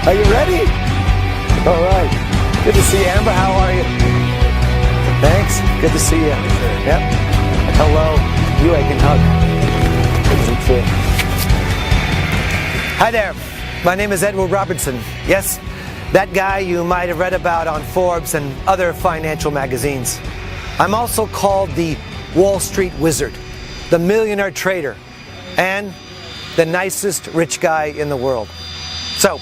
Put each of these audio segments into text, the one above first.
Are you ready? All right. Good to see you, Amber. How are you? Thanks. Good to see you. Yep. Hello. You I can hug. Good to meet you. Hi there. My name is Edward Robertson. Yes, that guy you might have read about on Forbes and other financial magazines. I'm also called the Wall Street Wizard, the millionaire trader, and the nicest rich guy in the world. So,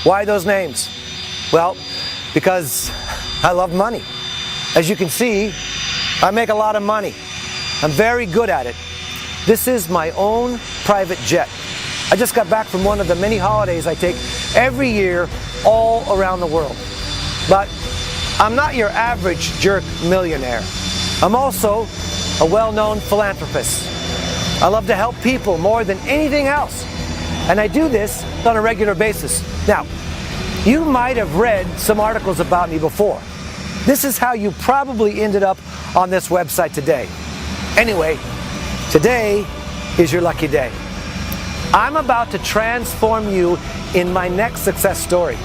why those names? Well, because I love money. As you can see, I make a lot of money. I'm very good at it. This is my own private jet. I just got back from one of the many holidays I take every year all around the world. But I'm not your average jerk millionaire. I'm also a well-known philanthropist. I love to help people more than anything else. And I do this on a regular basis. Now, you might have read some articles about me before. This is how you probably ended up on this website today. Anyway, today is your lucky day. I'm about to transform you in my next success story.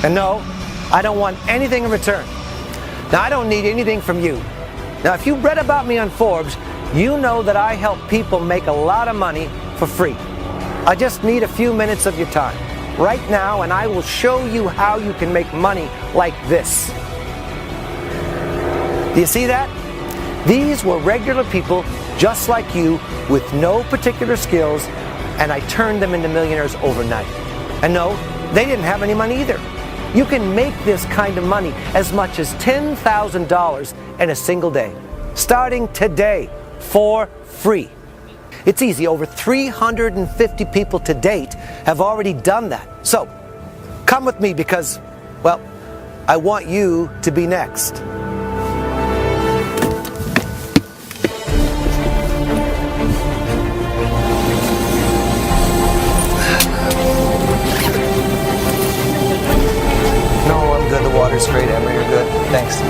And no, I don't want anything in return. Now, I don't need anything from you. Now, if you read about me on Forbes, you know that I help people make a lot of money for free. I just need a few minutes of your time right now, and I will show you how you can make money like this. Do you see that? These were regular people just like you with no particular skills, and I turned them into millionaires overnight. And no, they didn't have any money either. You can make this kind of money as much as $10,000 in a single day, starting today for free. It's easy. Over 350 people to date have already done that. So, come with me because, well, I want you to be next. No, I'm good. The water's great, Emma. You're good. Thanks.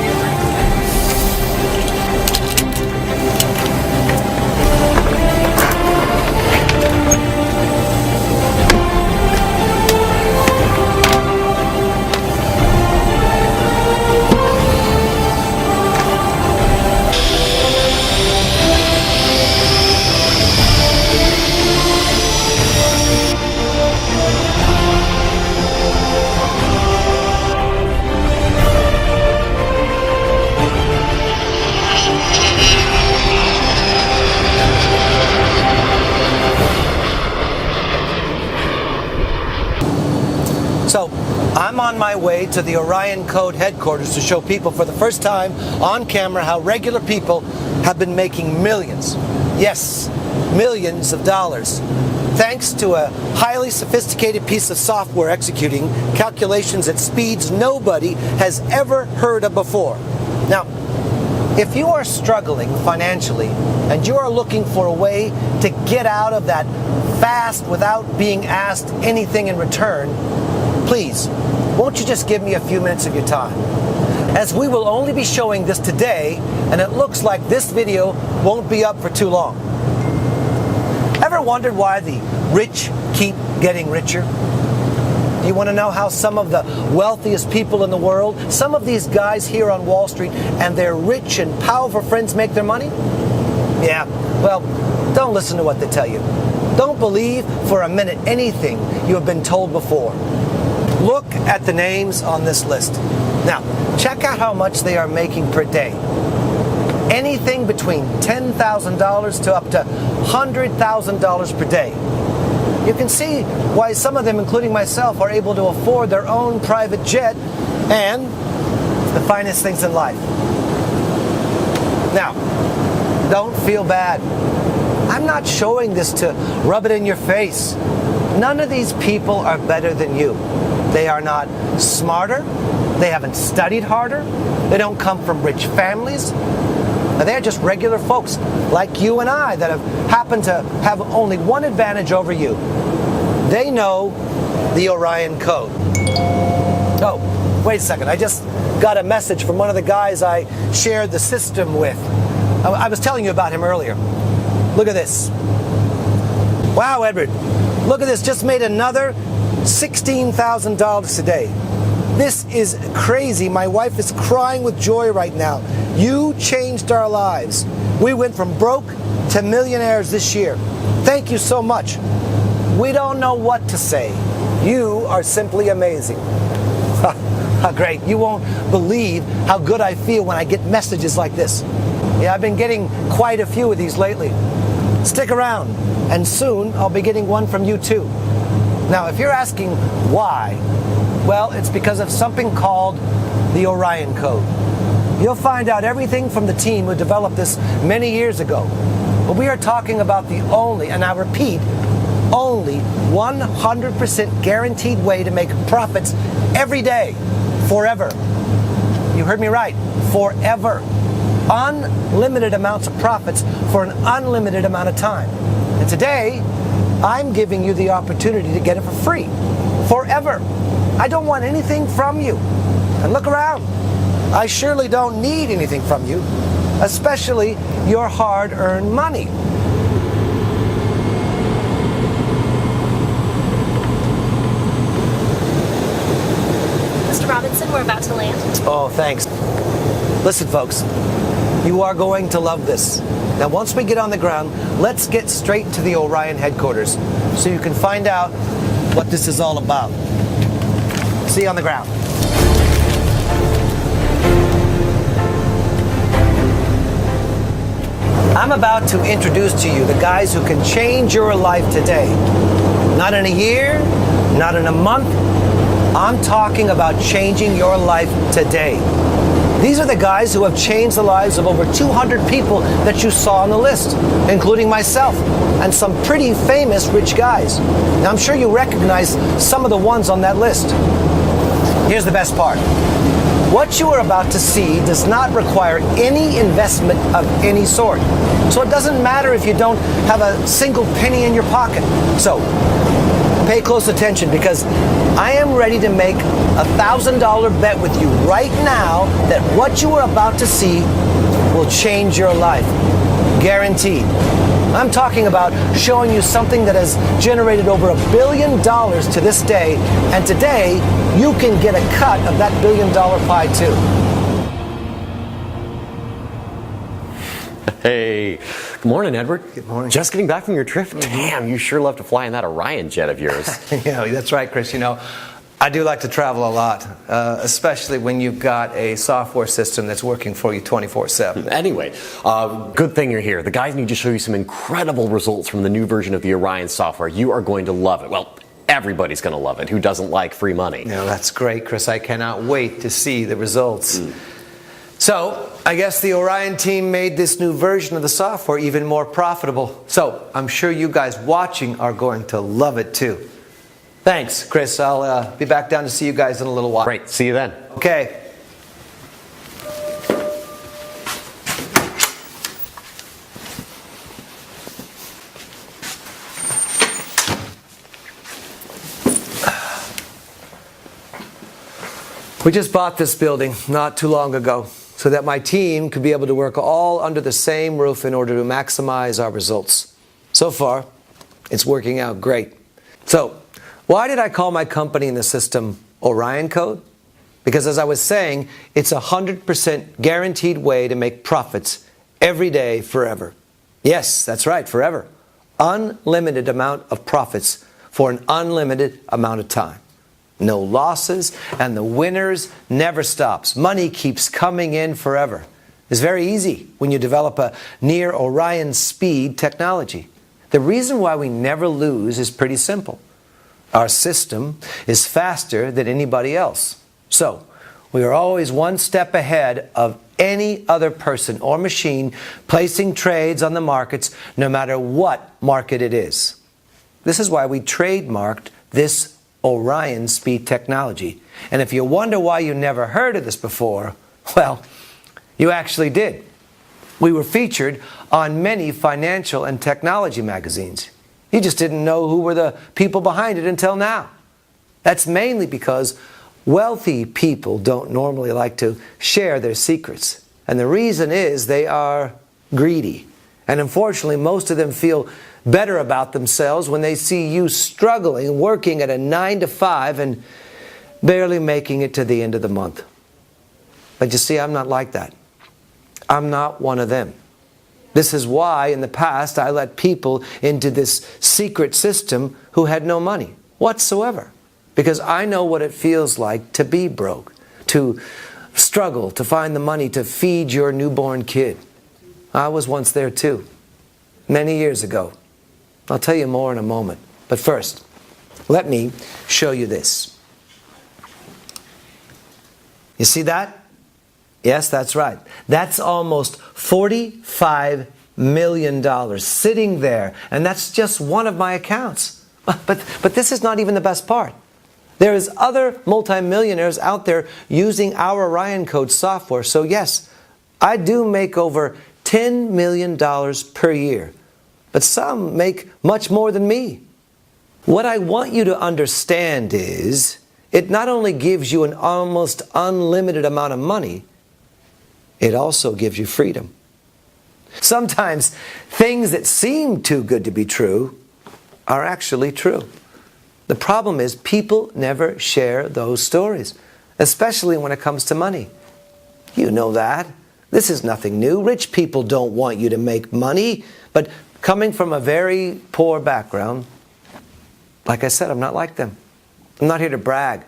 So, I'm on my way to the Orion Code headquarters to show people for the first time on camera how regular people have been making millions. Yes, millions of dollars. Thanks to a highly sophisticated piece of software executing calculations at speeds nobody has ever heard of before. Now, if you are struggling financially and you are looking for a way to get out of that fast without being asked anything in return, please, won't you just give me a few minutes of your time? As we will only be showing this today, and it looks like this video won't be up for too long. Ever wondered why the rich keep getting richer? Do you want to know how some of the wealthiest people in the world, some of these guys here on Wall Street and their rich and powerful friends make their money? Yeah, well, don't listen to what they tell you. Don't believe for a minute anything you have been told before. Look at the names on this list. Now, check out how much they are making per day. Anything between $10,000 to up to $100,000 per day. You can see why some of them, including myself, are able to afford their own private jet and the finest things in life. Now, don't feel bad. I'm not showing this to rub it in your face. None of these people are better than you. They are not smarter. They haven't studied harder. They don't come from rich families. They're just regular folks like you and I that have happened to have only one advantage over you. They know the Orion Code. Oh, wait a second. I just got a message from one of the guys I shared the system with. I was telling you about him earlier. Look at this. Wow, Edward. Look at this. Just made another $16,000 today. This is crazy. My wife is crying with joy right now. You changed our lives. We went from broke to millionaires this year. Thank you so much. We don't know what to say. You are simply amazing. Great. You won't believe how good I feel when I get messages like this. Yeah, I've been getting quite a few of these lately. Stick around, and soon I'll be getting one from you too. Now, if you're asking why, well, it's because of something called the Orion Code. You'll find out everything from the team who developed this many years ago. But we are talking about the only, and I repeat, only 100% guaranteed way to make profits every day, forever. You heard me right, forever. Unlimited amounts of profits for an unlimited amount of time. And today, I'm giving you the opportunity to get it for free, forever. I don't want anything from you. And look around. I surely don't need anything from you, especially your hard-earned money. Mr. Robinson, we're about to land. Oh, thanks. Listen, folks, you are going to love this. Now, once we get on the ground, let's get straight to the Orion headquarters so you can find out what this is all about. See you on the ground. I'm about to introduce to you the guys who can change your life today. Not in a year, not in a month. I'm talking about changing your life today. These are the guys who have changed the lives of over 200 people that you saw on the list, including myself and some pretty famous rich guys. Now, I'm sure you recognize some of the ones on that list. Here's the best part. What you are about to see does not require any investment of any sort. So it doesn't matter if you don't have a single penny in your pocket. So pay close attention, because I am ready to make a $1,000 bet with you right now that what you are about to see will change your life. Guaranteed. I'm talking about showing you something that has generated over $1 billion to this day, and today you can get a cut of that $1 billion pie too. Hey, good morning, Edward. Good morning. Just getting back from your trip? Damn, you sure love to fly in that Orion jet of yours. Yeah, that's right, Chris. You know, I do like to travel a lot, especially when you've got a software system that's working for you 24/7. Anyway, good thing you're here. The guys need to show you some incredible results from the new version of the Orion software. You are going to love it. Well, everybody's going to love it. Who doesn't like free money? No, that's great, Chris. I cannot wait to see the results. So, I guess the Orion team made this new version of the software even more profitable. So, I'm sure you guys watching are going to love it too. Thanks, Chris. I'll be back down to see you guys in a little while. Great. See you then. Okay. We just bought this building not too long ago so that my team could be able to work all under the same roof in order to maximize our results. So far, it's working out great. So, why did I call my company in the system Orion Code? Because as I was saying, it's a 100% guaranteed way to make profits every day forever. Yes, that's right, forever. Unlimited amount of profits for an unlimited amount of time. No losses, and the winners never stops. Money keeps coming in forever. It's very easy when you develop a near Orion speed technology. The reason why we never lose is pretty simple. Our system is faster than anybody else. So, we are always one step ahead of any other person or machine placing trades on the markets, no matter what market it is. This is why we trademarked this Orion speed technology. And if you wonder why you never heard of this before, well, you actually did. We were featured on many financial and technology magazines. You just didn't know who were the people behind it until now. That's mainly because wealthy people don't normally like to share their secrets. And the reason is they are greedy. And unfortunately, most of them feel better about themselves when they see you struggling, working at a 9 to 5 and barely making it to the end of the month. But you see, I'm not like that. I'm not one of them. This is why in the past I let people into this secret system who had no money whatsoever. Because I know what it feels like to be broke, to struggle to find the money to feed your newborn kid. I was once there too, many years ago. I'll tell you more in a moment. But first, let me show you this. You see that? Yes, that's right. That's almost $45 million sitting there. And that's just one of my accounts. But this is not even the best part. There is other multimillionaires out there using our Orion Code software. So yes, I do make over $10 million per year. But some make much more than me. What I want you to understand is it not only gives you an almost unlimited amount of money, it also gives you freedom. Sometimes things that seem too good to be true are actually true. The problem is people never share those stories, especially when it comes to money. You know that. This is nothing new. Rich people don't want you to make money, but coming from a very poor background, like I said, I'm not like them. I'm not here to brag.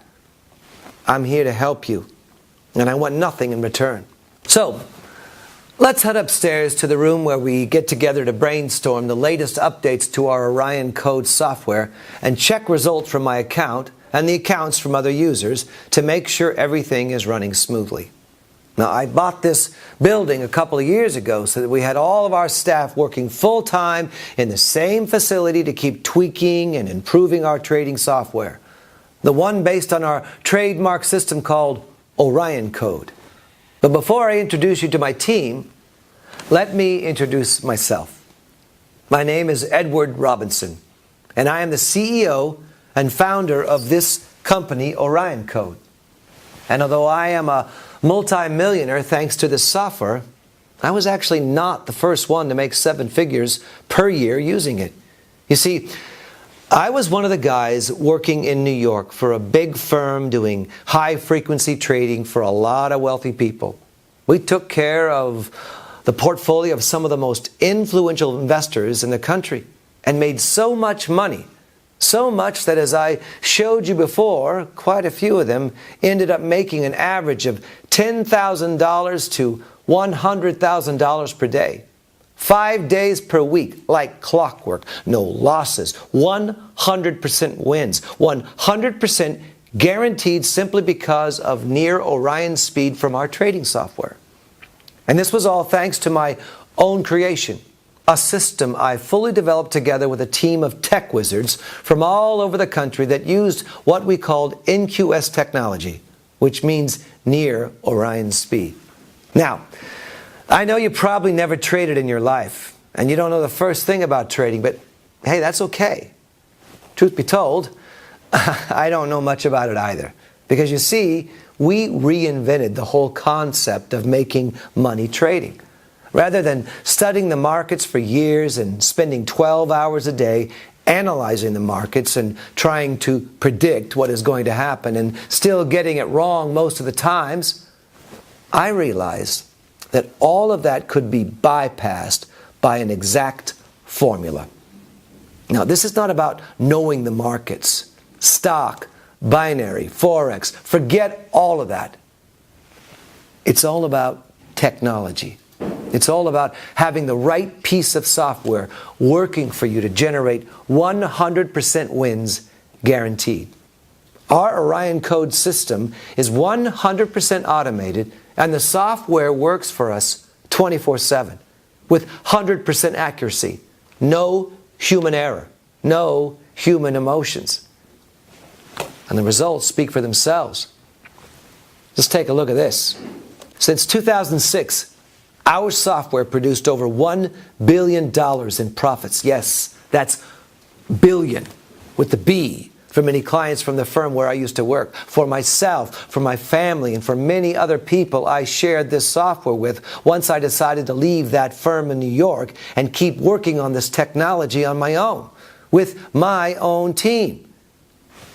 I'm here to help you, and I want nothing in return. So, let's head upstairs to the room where we get together to brainstorm the latest updates to our Orion Code software and check results from my account and the accounts from other users to make sure everything is running smoothly. Now, I bought this building a couple of years ago so that we had all of our staff working full-time in the same facility to keep tweaking and improving our trading software. The one based on our trademark system called Orion Code. But before I introduce you to my team, let me introduce myself. My name is Edward Robinson, and I am the CEO and founder of this company, Orion Code. And although I am a multi-millionaire thanks to this software, I was actually not the first one to make 7 figures per year using it. You see, I was one of the guys working in New York for a big firm doing high-frequency trading for a lot of wealthy people. We took care of the portfolio of some of the most influential investors in the country and made so much money, so much that, as I showed you before, quite a few of them ended up making an average of $10,000 to $100,000 per day. 5 days per week, like clockwork. No losses. 100% wins. 100% guaranteed simply because of near Orion speed from our trading software. And this was all thanks to my own creation. A system I fully developed together with a team of tech wizards from all over the country that used what we called NQS technology, which means near Orion speed. Now, I know you probably never traded in your life, and you don't know the first thing about trading, but hey, that's okay. Truth be told, I don't know much about it either. Because you see, we reinvented the whole concept of making money trading. Rather than studying the markets for years and spending 12 hours a day analyzing the markets and trying to predict what is going to happen and still getting it wrong most of the times, I realized that all of that could be bypassed by an exact formula. Now, this is not about knowing the markets, stock, binary, forex. Forget all of that. It's all about technology. It's all about having the right piece of software working for you to generate 100% wins guaranteed. Our Orion Code system is 100% automated, and the software works for us 24/7 with 100% accuracy. No human error. No human emotions. And the results speak for themselves. Just take a look at this. Since 2006, our software produced over $1 billion in profits. Yes, that's billion with the B. for many clients from the firm where I used to work, for myself, for my family, and for many other people I shared this software with once I decided to leave that firm in New York and keep working on this technology on my own, with my own team.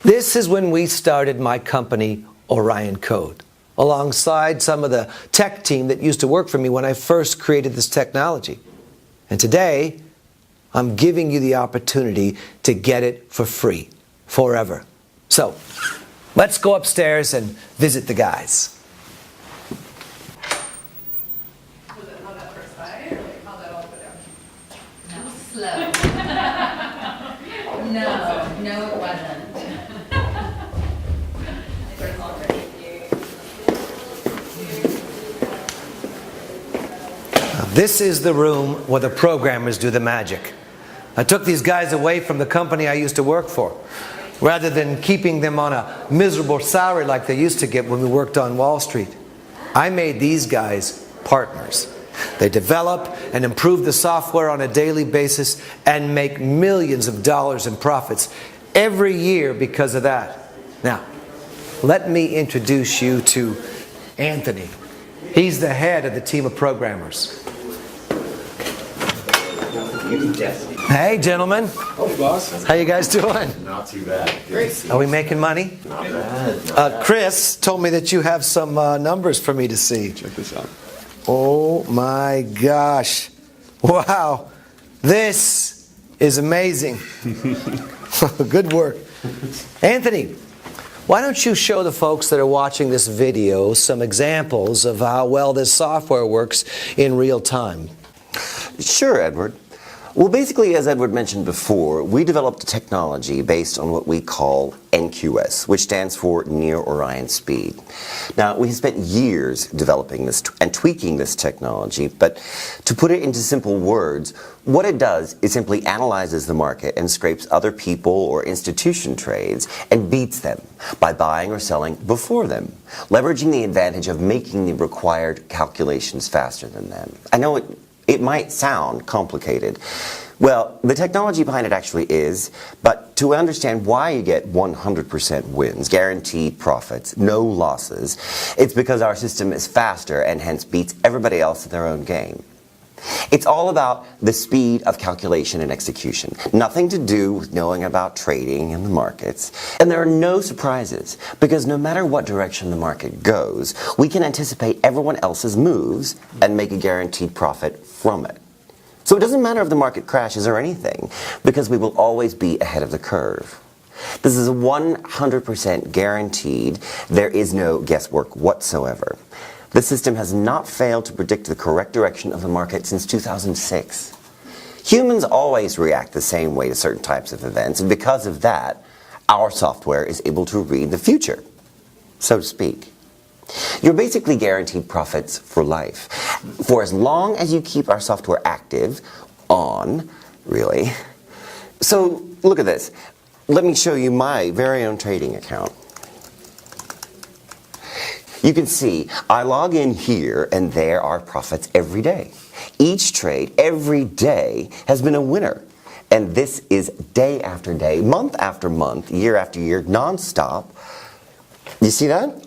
This is when we started my company, Orion Code, alongside some of the tech team that used to work for me when I first created this technology. And today, I'm giving you the opportunity to get it for free, forever. So, let's go upstairs and visit the guys. Was it how that first side, or like how that all go down? No, slow. No, it wasn't. This is the room where the programmers do the magic. I took these guys away from the company I used to work for, rather than keeping them on a miserable salary like they used to get when we worked on Wall Street. I made these guys partners. They develop and improve the software on a daily basis and make millions of dollars in profits every year because of that. Now, let me introduce you to Anthony. He's the head of the team of programmers. Hey, gentlemen. Oh, boss. How you guys doing? Not too bad. Great. Are we making money? Not bad. Chris told me that you have some numbers for me to see. Check this out. Oh my gosh. Wow. This is amazing. Good work. Anthony, why don't you show the folks that are watching this video some examples of how well this software works in real time? Sure, Edward. Well, basically, as Edward mentioned before, we developed a technology based on what we call NQS, which stands for Near Orion Speed. Now, we have spent years developing this and tweaking this technology, but to put it into simple words, what it does is simply analyzes the market and scrapes other people or institution trades and beats them by buying or selling before them, leveraging the advantage of making the required calculations faster than them. I know it might sound complicated. Well, the technology behind it actually is, but to understand why you get 100% wins, guaranteed profits, no losses, it's because our system is faster and hence beats everybody else at their own game. It's all about the speed of calculation and execution. Nothing to do with knowing about trading and the markets. And there are no surprises, because no matter what direction the market goes, we can anticipate everyone else's moves and make a guaranteed profit from it. So it doesn't matter if the market crashes or anything, because we will always be ahead of the curve. This is 100% guaranteed. There is no guesswork whatsoever. The system has not failed to predict the correct direction of the market since 2006. Humans always react the same way to certain types of events, and because of that, our software is able to read the future, so to speak. You're basically guaranteed profits for life, for as long as you keep our software active, on, really. So, look at this. Let me show you my very own trading account. You can see I log in here and there are profits every day. Each trade, every day, has been a winner. And this is day after day, month after month, year after year, non-stop. You see that?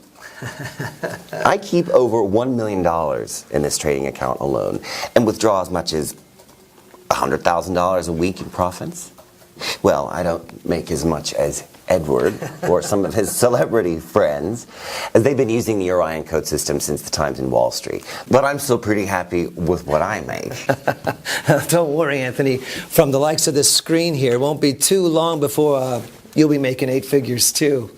I keep over $1 million in this trading account alone and withdraw as much as $100,000 a week in profits. Well, I don't make as much as Edward or some of his celebrity friends, as they've been using the Orion Code system since the times in Wall Street. But I'm still pretty happy with what I make. Don't worry, Anthony. From the likes of this screen here, it won't be too long before you'll be making 8 figures too.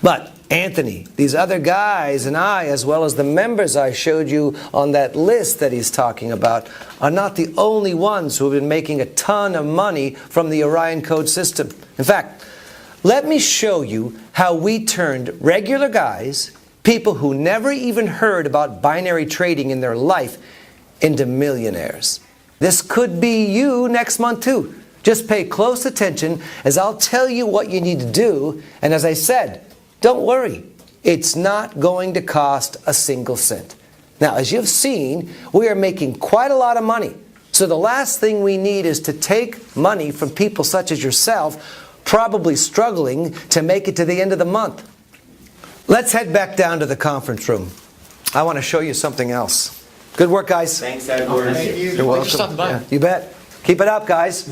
But Anthony, these other guys and I, as well as the members I showed you on that list that he's talking about, are not the only ones who have been making a ton of money from the Orion Code system. In fact, let me show you how we turned regular guys, people who never even heard about binary trading in their life, into millionaires. This could be you next month too. Just pay close attention as I'll tell you what you need to do, and as I said, don't worry, it's not going to cost a single cent. Now, as you've seen, we are making quite a lot of money. So the last thing we need is to take money from people such as yourself, probably struggling to make it to the end of the month. Let's head back down to the conference room. I want to show you something else. Good work, guys. Thanks, Edward. Thank you. You're welcome. Thanks for stopping by. Yeah, you bet. Keep it up, guys.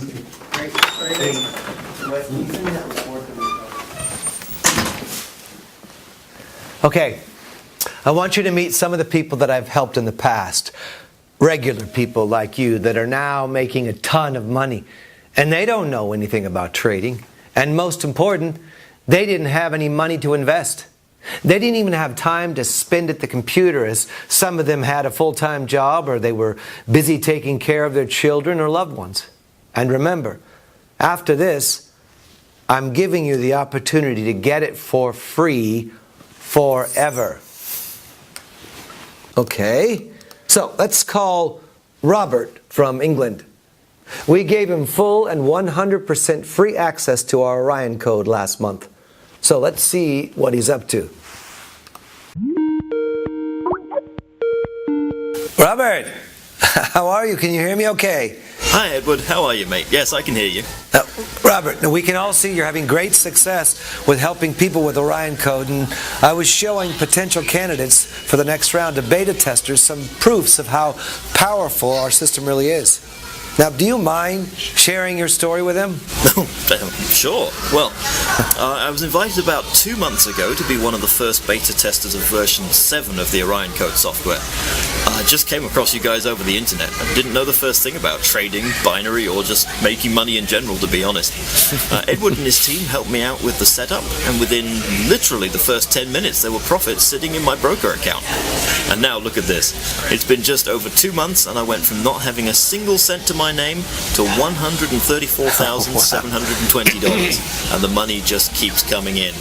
Okay, I want you to meet some of the people that I've helped in the past. Regular people like you that are now making a ton of money. And they don't know anything about trading. And most important, they didn't have any money to invest. They didn't even have time to spend at the computer, as some of them had a full-time job or they were busy taking care of their children or loved ones. And remember, after this, I'm giving you the opportunity to get it for free forever. Okay, so let's call Robert from England. We gave him full and 100% free access to our Orion code last month. So let's see what he's up to. Robert, how are you? Can you hear me okay? Hi Edward, how are you, mate? Yes, I can hear you. Robert, now we can all see you're having great success with helping people with Orion Code, and I was showing potential candidates for the next round of beta testers some proofs of how powerful our system really is. Now, do you mind sharing your story with them? Sure. Well, I was invited about 2 months ago to be one of the first beta testers of version 7 of the Orion Code software. I just came across you guys over the internet and didn't know the first thing about trading, binary, or just making money in general, to be honest. Edward and his team helped me out with the setup, and within literally the first 10 minutes there were profits sitting in my broker account. And now look at this. It's been just over 2 months and I went from not having a single cent to my name to $134,720, and the money just keeps coming in.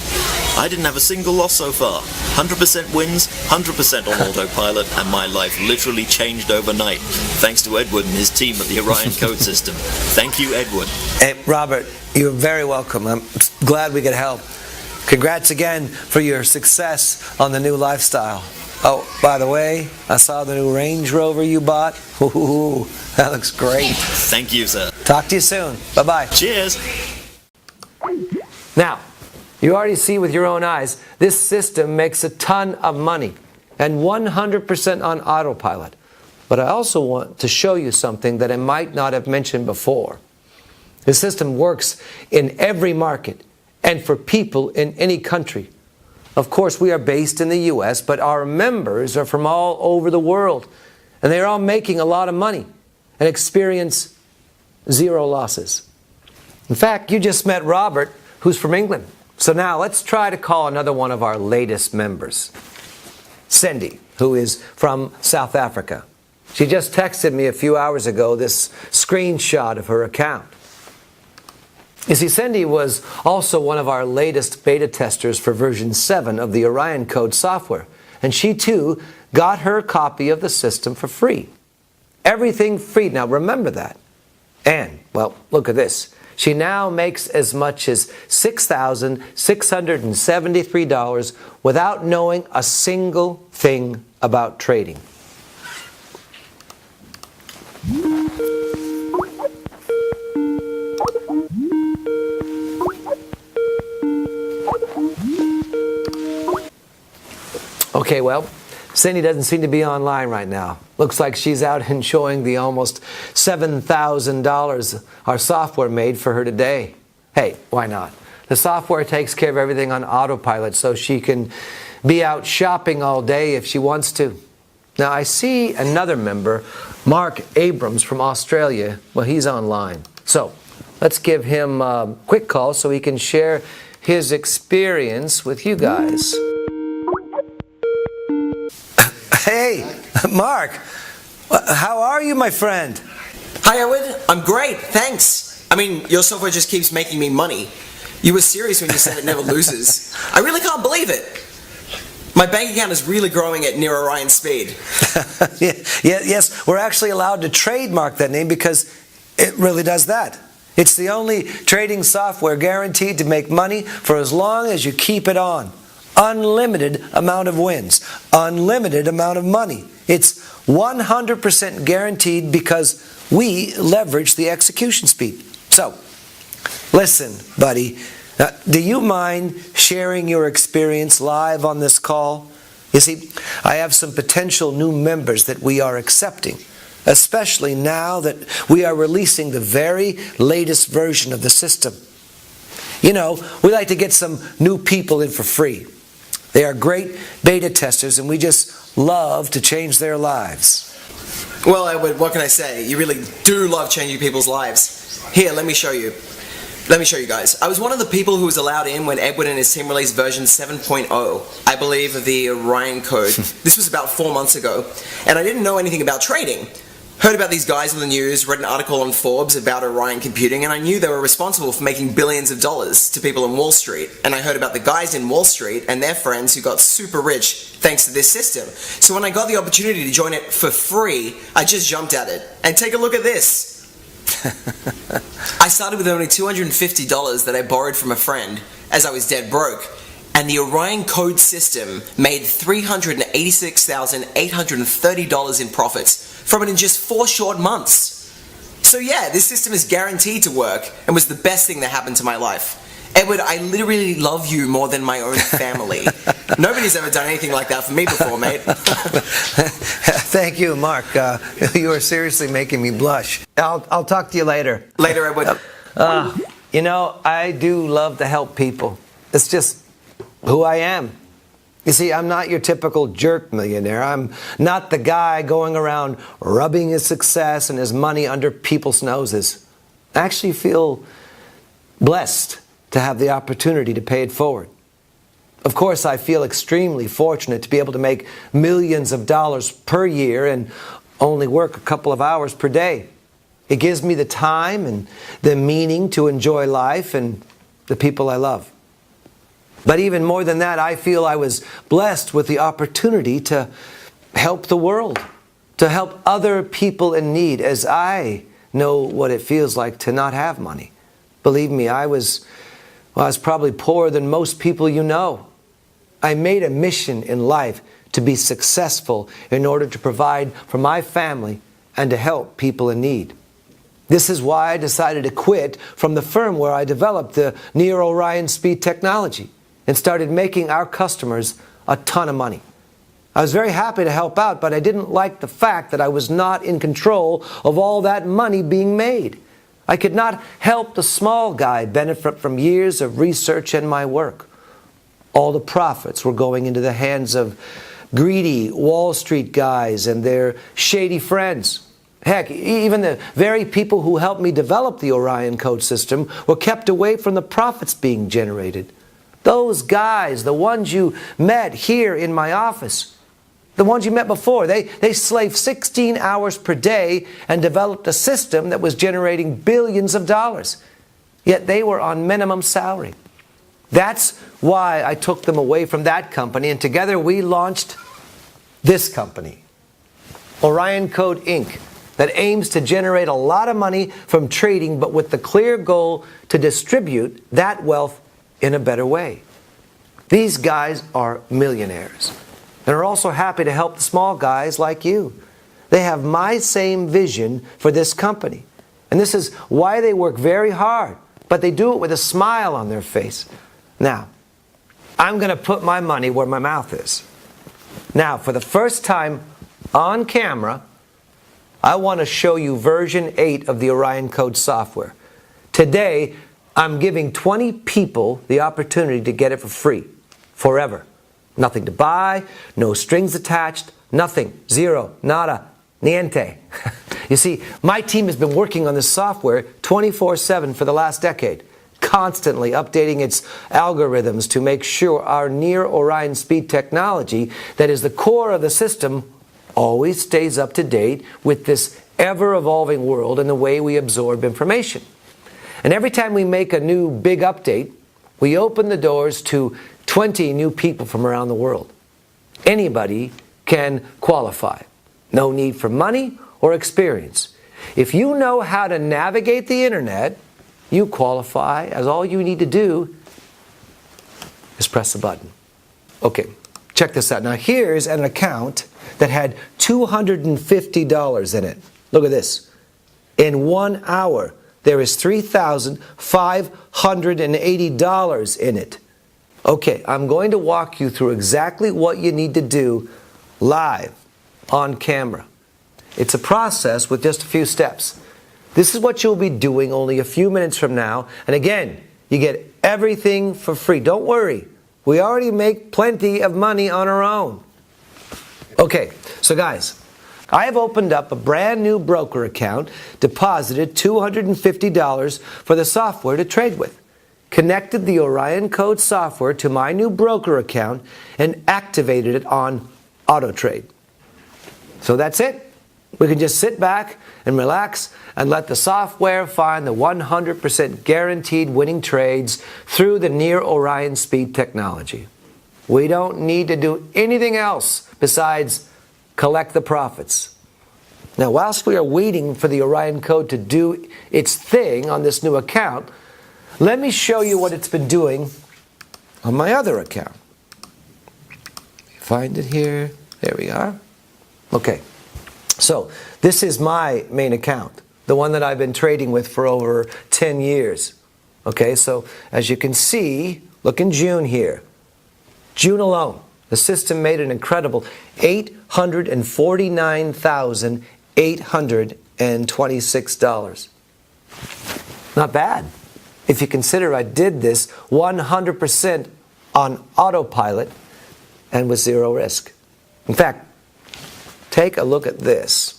I didn't have a single loss so far. 100% wins, 100% on autopilot, and my life literally changed overnight, thanks to Edward and his team at the Orion Code System. Thank you, Edward. Hey, Robert, you're very welcome. I'm glad we could help. Congrats again for your success on the new lifestyle. Oh, by the way, I saw the new Range Rover you bought. Ooh, that looks great. Thank you, sir. Talk to you soon. Bye-bye. Cheers. Now, you already see with your own eyes, this system makes a ton of money and 100% on autopilot. But I also want to show you something that I might not have mentioned before. The system works in every market and for people in any country. Of course, we are based in the U.S., but our members are from all over the world. And they're all making a lot of money and experience zero losses. In fact, you just met Robert, who's from England. So now let's try to call another one of our latest members. Cindy, who is from South Africa. She just texted me a few hours ago this screenshot of her account. You see, Cindy was also one of our latest beta testers for version 7 of the Orion Code software. And she too got her copy of the system for free. Everything free. Now remember that. And, well, look at this. She now makes as much as $6,673 without knowing a single thing about trading. Okay, well, Cindy doesn't seem to be online right now. Looks like she's out enjoying the almost $7,000 our software made for her today. Hey, why not? The software takes care of everything on autopilot, so she can be out shopping all day if she wants to. Now, I see another member, Mark Abrams from Australia. Well, he's online. So let's give him a quick call so he can share his experience with you guys. Hey, Mark, how are you, my friend? Hi, Edward. I'm great, thanks. I mean, your software just keeps making me money. You were serious when you said it never loses. I really can't believe it. My bank account is really growing at near Orion speed. Yes, we're actually allowed to trademark that name because it really does that. It's the only trading software guaranteed to make money for as long as you keep it on. Unlimited amount of wins, unlimited amount of money. It's 100% guaranteed because we leverage the execution speed. So, Listen, buddy, do you mind sharing your experience live on this call? You see, I have some potential new members that we are accepting, especially now that we are releasing the very latest version of the system. You know, we like to get some new people in for free. They are great beta testers, and we just love to change their lives. Well, Edward, what can I say? You really do love changing people's lives. Here, let me show you. Let me show you guys. I was one of the people who was allowed in when Edward and his team released version 7.0, I believe, of the Orion code. This was about 4 months ago, and I didn't know anything about trading. Heard about these guys on the news, read an article on Forbes about Orion Computing, and I knew they were responsible for making billions of dollars to people in Wall Street. And I heard about the guys in Wall Street and their friends who got super rich thanks to this system. So when I got the opportunity to join it for free, I just jumped at it. And take a look at this. I started with only $250 that I borrowed from a friend, as I was dead broke, and the Orion code system made $386,830 in profits from it in just 4 short months. So yeah, this system is guaranteed to work and was the best thing that happened to my life. Edward, I literally love you more than my own family. Nobody's ever done anything like that for me before, mate. Thank you, Mark. You are seriously making me blush. I'll talk to you later. Later, Edward. You know, I do love to help people. It's just who I am. You see, I'm not your typical jerk millionaire. I'm not the guy going around rubbing his success and his money under people's noses. I actually feel blessed to have the opportunity to pay it forward. Of course, I feel extremely fortunate to be able to make millions of dollars per year and only work a couple of hours per day. It gives me the time and the meaning to enjoy life and the people I love. But even more than that, I feel I was blessed with the opportunity to help the world, to help other people in need, as I know what it feels like to not have money. Believe me, I was probably poorer than most people you know. I made a mission in life to be successful in order to provide for my family and to help people in need. This is why I decided to quit from the firm where I developed the Near Orion Speed technology and started making our customers a ton of money. I was very happy to help out, but I didn't like the fact that I was not in control of all that money being made. I could not help the small guy benefit from years of research and my work. All the profits were going into the hands of greedy Wall Street guys and their shady friends. Heck, even the very people who helped me develop the Orion code system were kept away from the profits being generated. Those guys, the ones you met here in my office, the ones you met before, they slaved 16 hours per day and developed a system that was generating billions of dollars. Yet they were on minimum salary. That's why I took them away from that company, and together we launched this company, Orion Code Inc., that aims to generate a lot of money from trading, but with the clear goal to distribute that wealth in a better way. These guys are millionaires and are also happy to help the small guys like you. They have my same vision for this company, and this is why they work very hard, but they do it with a smile on their face. Now, I'm going to put my money where my mouth is. Now, for the first time on camera, I want to show you version 8 of the Orion Code software. Today, I'm giving 20 people the opportunity to get it for free, forever. Nothing to buy, no strings attached, nothing, zero, nada, niente. You see, my team has been working on this software 24/7 for the last decade, constantly updating its algorithms to make sure our Near Orion Speed technology, that is the core of the system, always stays up to date with this ever-evolving world and the way we absorb information. And every time we make a new big update, we open the doors to 20 new people from around the world. Anybody can qualify. No need for money or experience. If you know how to navigate the internet, you qualify, as all you need to do is press a button. Okay, check this out. Now here's an account that had $250 in it. Look at this. In 1 hour, there is $3,580 in it. Okay, I'm going to walk you through exactly what you need to do live on camera. It's a process with just a few steps. This is what you'll be doing only a few minutes from now. And again, you get everything for free. Don't worry. We already make plenty of money on our own. Okay, so guys, I have opened up a brand new broker account, deposited $250 for the software to trade with, connected the Orion Code software to my new broker account, and activated it on AutoTrade. So that's it. We can just sit back and relax and let the software find the 100% guaranteed winning trades through the Near Orion Speed technology. We don't need to do anything else besides collect the profits. Now, whilst we are waiting for the Orion Code to do its thing on this new account, let me show you what it's been doing on my other account. Find it here. There we are. Okay. So, this is my main account, the one that I've been trading with for over 10 years. Okay, so as you can see, look in June here. June alone, the system made an incredible $849,826. Not bad. If you consider I did this 100% on autopilot and with zero risk. In fact, take a look at this.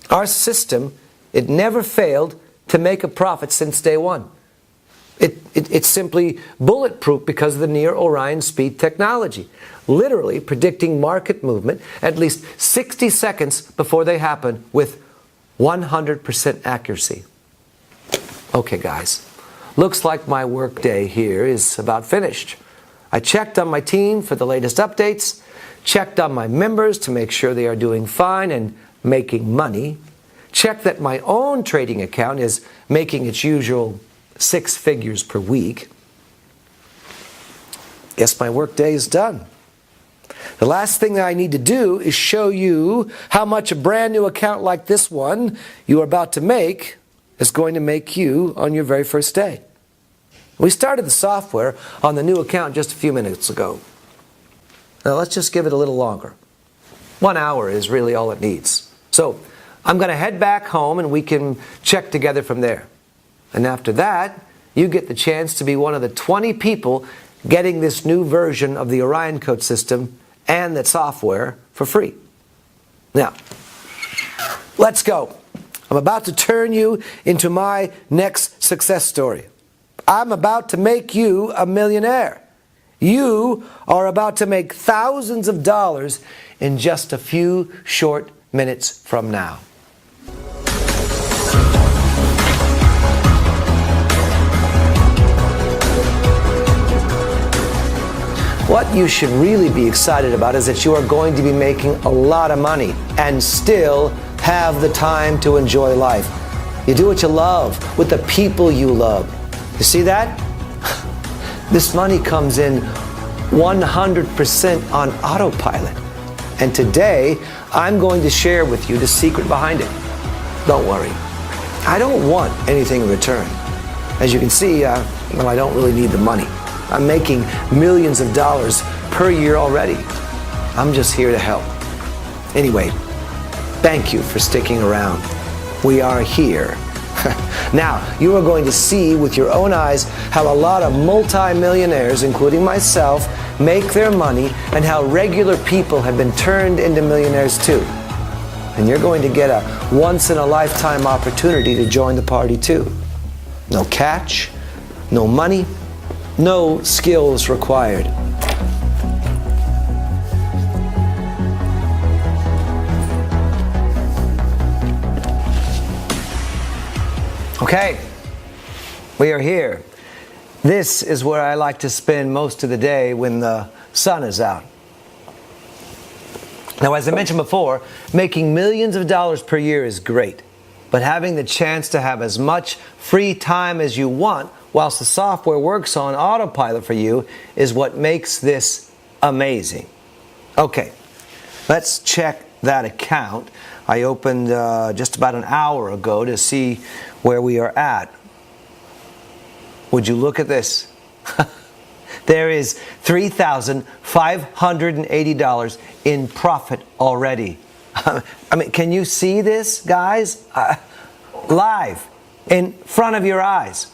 Our system, it never failed to make a profit since day one. It's simply bulletproof because of the Near Orion Speed technology, literally predicting market movement at least 60 seconds before they happen with 100% accuracy. Okay, guys, looks like my workday here is about finished. I checked on my team for the latest updates, checked on my members to make sure they are doing fine and making money, checked that my own trading account is making its usual 6 figures per week. Guess my workday is done. The last thing that I need to do is show you how much a brand new account like this one you are about to make is going to make you on your very first day. We started the software on the new account just a few minutes ago. Now let's just give it a little longer. 1 hour is really all it needs. So I'm going to head back home and we can check together from there. And after that, you get the chance to be one of the 20 people getting this new version of the Orion Code system and that software for free. Now, let's go. I'm about to turn you into my next success story. I'm about to make you a millionaire. You are about to make thousands of dollars in just a few short minutes from now. What you should really be excited about is that you are going to be making a lot of money and still have the time to enjoy life. You do what you love with the people you love. You see that? This money comes in 100% on autopilot. And today, I'm going to share with you the secret behind it. Don't worry. I don't want anything in return. As you can see, I don't really need the money. I'm making millions of dollars per year already. I'm just here to help. Anyway, thank you for sticking around. We are here. Now, you are going to see with your own eyes how a lot of multi-millionaires, including myself, make their money and how regular people have been turned into millionaires too. And you're going to get a once-in-a-lifetime opportunity to join the party too. No catch, no money, no skills required. Okay, we are here. This is where I like to spend most of the day when the sun is out. Now, as I mentioned before, making millions of dollars per year is great, but having the chance to have as much free time as you want whilst the software works on autopilot for you is what makes this amazing. Okay, let's check that account. I opened just about an hour ago to see where we are at. Would you look at this? There is $3,580 in profit already. I mean, can you see this, guys? Live, in front of your eyes.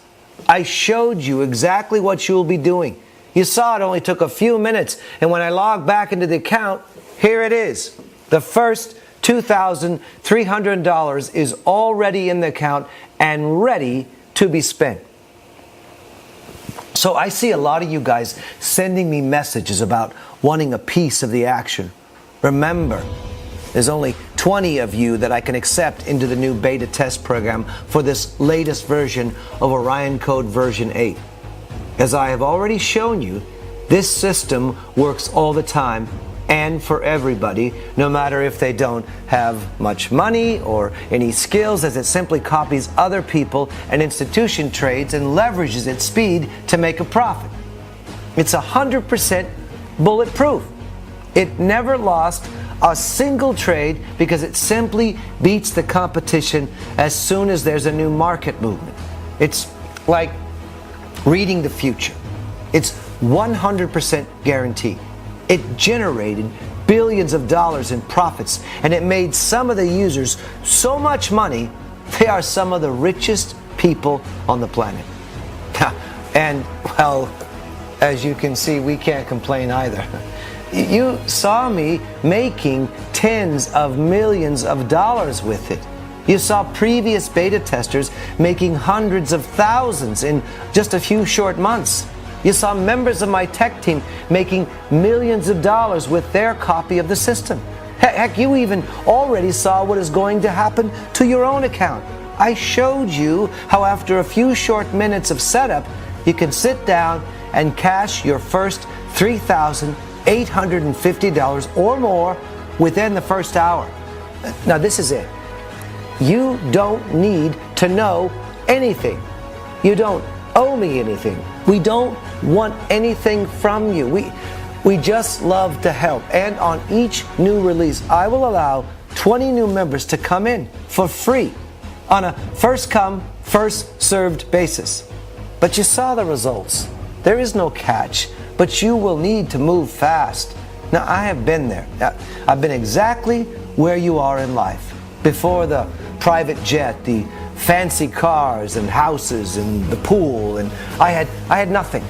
I showed you exactly what you will be doing. You saw it only took a few minutes, and when I logged back into the account, here it is. The first $2,300 is already in the account and ready to be spent. So I see a lot of you guys sending me messages about wanting a piece of the action. Remember, there's only 20 of you that I can accept into the new beta test program for this latest version of Orion Code version 8. As I have already shown you, this system works all the time and for everybody, no matter if they don't have much money or any skills, as it simply copies other people and institution trades and leverages its speed to make a profit. It's 100% bulletproof. It never lost a single trade because it simply beats the competition as soon as there's a new market movement. It's like reading the future. It's 100% guaranteed. It generated billions of dollars in profits, and it made some of the users so much money, they are some of the richest people on the planet. And, well, as you can see, we can't complain either. You saw me making tens of millions of dollars with it. You saw previous beta testers making hundreds of thousands in just a few short months. You saw members of my tech team making millions of dollars with their copy of the system. Heck, you even already saw what is going to happen to your own account. I showed you how after a few short minutes of setup, you can sit down and cash your first $3,850 or more within the first hour. Now this is it. You don't need to know anything. You don't owe me anything. We don't want anything from you. We just love to help. And on each new release, I will allow 20 new members to come in for free on a first come, first served basis. But you saw the results. There is no catch, but you will need to move fast. Now, I have been there. I've been exactly where you are in life. Before the private jet, the fancy cars and houses and the pool, and I had nothing.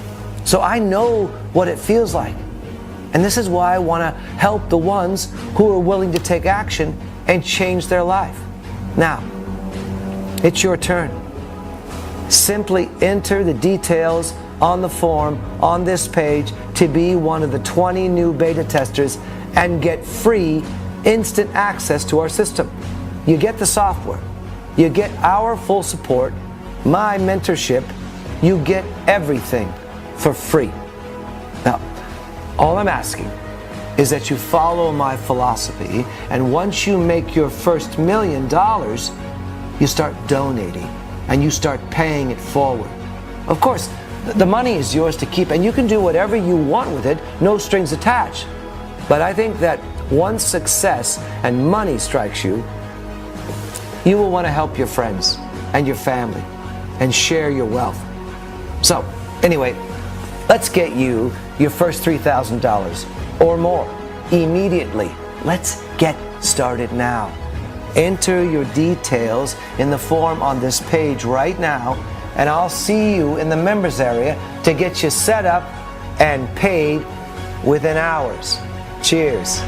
So I know what it feels like. And this is why I want to help the ones who are willing to take action and change their life. Now, it's your turn. Simply enter the details on the form on this page to be one of the 20 new beta testers and get free instant access to our system. You get the software. You get our full support, my mentorship. You get everything for free. Now, all I'm asking is that you follow my philosophy, and once you make your first $1 million, you start donating and you start paying it forward. Of course, the money is yours to keep, and you can do whatever you want with it, no strings attached. But I think that once success and money strikes you, you will want to help your friends and your family and share your wealth. So, anyway, let's get you your first $3,000 or more immediately. Let's get started now. Enter your details in the form on this page right now, and I'll see you in the members area to get you set up and paid within hours. Cheers.